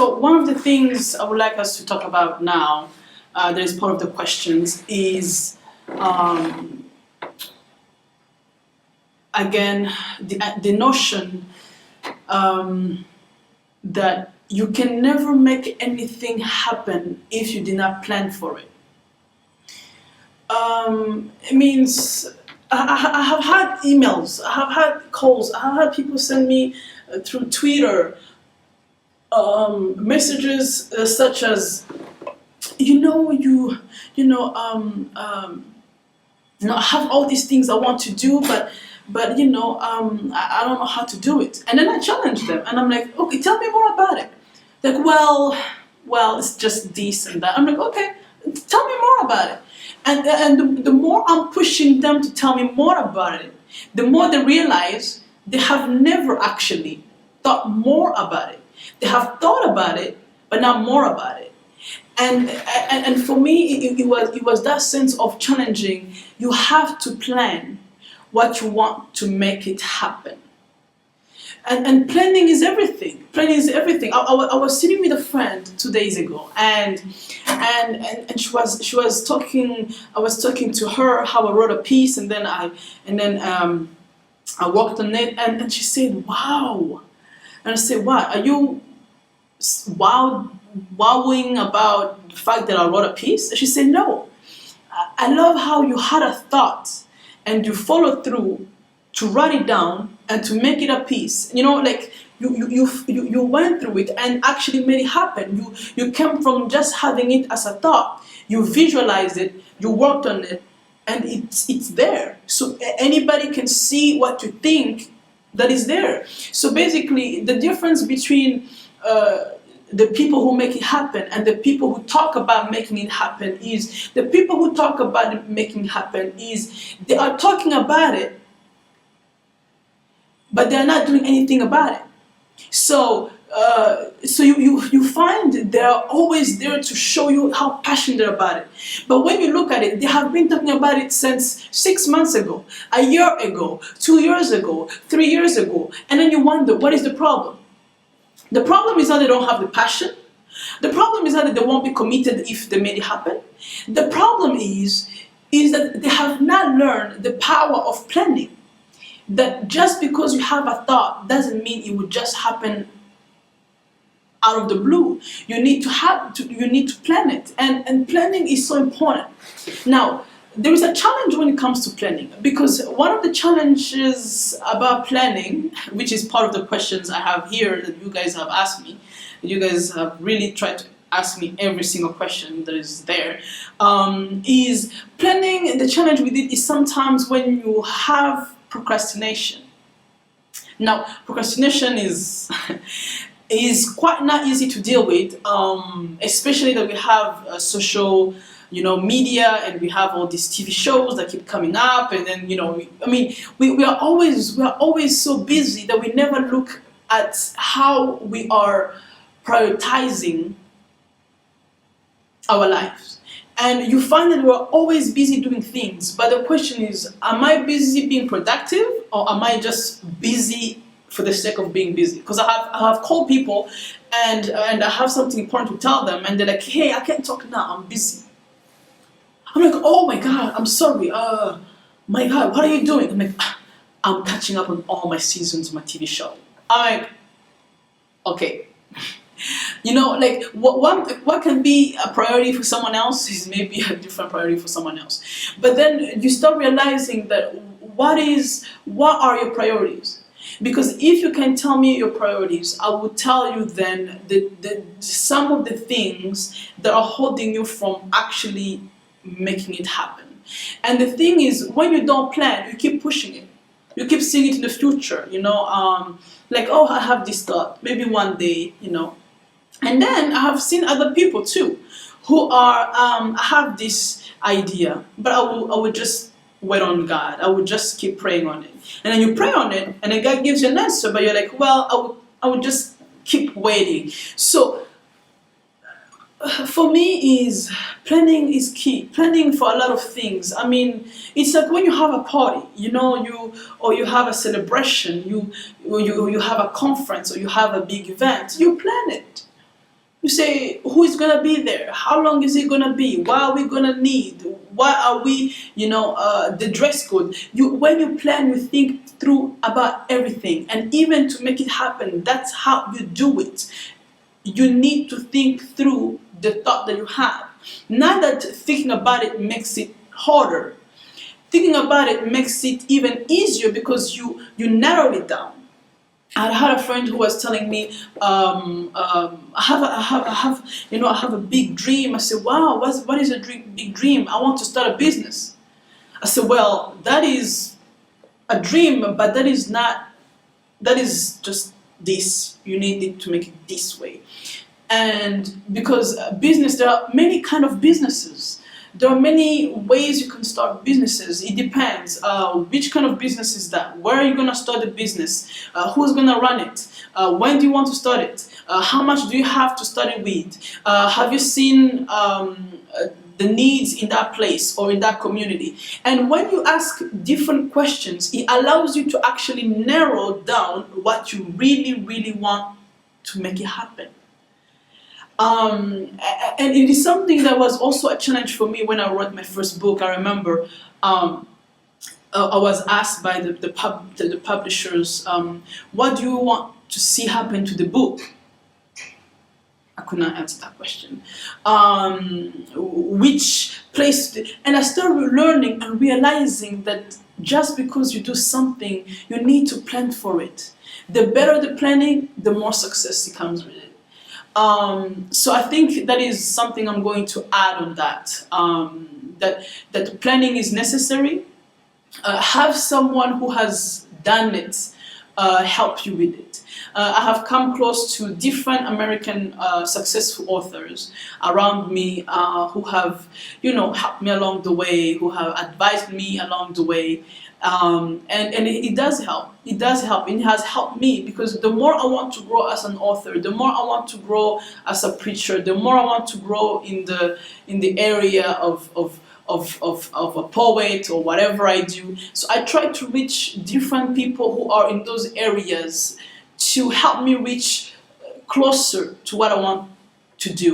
So one of the things I would like us to talk about now, that is part of the questions, is again the notion that you can never make anything happen if you did not plan for it. It means I have had emails, I have had calls, I have had people send me through Twitter messages such as, I have all these things I want to do, but I don't know how to do it. And then I challenge them, and I'm like, okay, tell me more about it. Like, well, it's just this and that. I'm like, okay, tell me more about it. And the more I'm pushing them to tell me more about it, the more they realize they have never actually thought more about it. They have thought about it, but not more about it. And for me, it was that sense of challenging. You have to plan what you want to make it happen. And planning is everything. Planning is everything. I was sitting with a friend 2 days ago, and she was talking. I was talking to her how I wrote a piece, and then I worked on it, and she said, "Wow," and I said, "What? Are you wowing about the fact that I wrote a piece?" And she said, "No. I love how you had a thought and you followed through to write it down and to make it a piece. Like you went through it and actually made it happen. You came from just having it as a thought. You visualized it, you worked on it, and it's there. So anybody can see what you think that is there." So basically, the difference between the people who make it happen and the people who talk about making it happen is the people who talk about it making it happen is they are talking about it, but they're not doing anything about it. So you find they're always there to show you how passionate they're about it. But when you look at it, they have been talking about it since 6 months ago, a year ago, 2 years ago, 3 years ago, and then you wonder, what is the problem? The problem is not they don't have the passion. The problem is not that they won't be committed if they made it happen. The problem is that they have not learned the power of planning. That just because you have a thought doesn't mean it would just happen out of the blue. You need to plan it, and planning is so important. Now, there is a challenge when it comes to planning, because one of the challenges about planning, which is part of the questions I have here that you guys have asked me, you guys have really tried to ask me every single question that is there, is planning. The challenge with it is sometimes when you have procrastination. Now, procrastination is quite not easy to deal with, especially that we have social media, and we have all these TV shows that keep coming up, and then we are always so busy that we never look at how we are prioritizing our lives. And you find that we're always busy doing things, but the question is, am I busy being productive, or am I just busy for the sake of being busy? Because I have called people and I have something important to tell them, and they're like, "Hey, I can't talk now, I'm busy." I'm like, "Oh my God, I'm sorry. My God, what are you doing?" I'm like, "I'm catching up on all my seasons of my TV show." I'm like, okay. Like what can be a priority for someone else is maybe a different priority for someone else. But then you start realizing that what are your priorities? Because if you can tell me your priorities, I will tell you then some of the things that are holding you from actually making it happen. And the thing is, when you don't plan, you keep pushing it. You keep seeing it in the future, like, oh, I have this thought, maybe one day, And then I have seen other people too, who have this idea, but I would just wait on God. I would just keep praying on it. And then you pray on it, and then God gives you an answer, but you're like, well, I would just keep waiting. So for me, planning is key. Planning for a lot of things. I mean, it's like when you have a party, you have a celebration, you have a conference, or you have a big event, you plan it. You say, who is gonna be there? How long is it gonna be? What are we gonna need? What are we, the dress code? When you plan, you think through about everything, and even to make it happen, that's how you do it. You need to think through the thought that you have. Not that thinking about it makes it harder. Thinking about it makes it even easier because you narrowed it down. I had a friend who was telling me, I have a big dream. I said, wow, what is a big dream? I want to start a business. I said, well, that is a dream, but that is not. That is just this. You need it to make it this way. And because business, there are many kind of businesses. There are many ways you can start businesses. It depends. Which kind of business is that? Where are you going to start the business? Who's going to run it? When do you want to start it? How much do you have to start it with? Have you seen the needs in that place or in that community? And when you ask different questions, it allows you to actually narrow down what you really, really want to make it happen. And it is something that was also a challenge for me when I wrote my first book. I remember I was asked by the publishers, what do you want to see happen to the book? I could not answer that question. Which place? And I started learning and realizing that just because you do something, you need to plan for it. The better the planning, the more success it comes with it. So I think that is something I'm going to add on that. That planning is necessary. Have someone who has done it help you with it. I have come close to different American successful authors around me who have, helped me along the way, who have advised me along the way. And it does help. It does help. It has helped me because the more I want to grow as an author, the more I want to grow as a preacher, the more I want to grow in the area of a poet or whatever I do. So I try to reach different people who are in those areas to help me reach closer to what I want to do.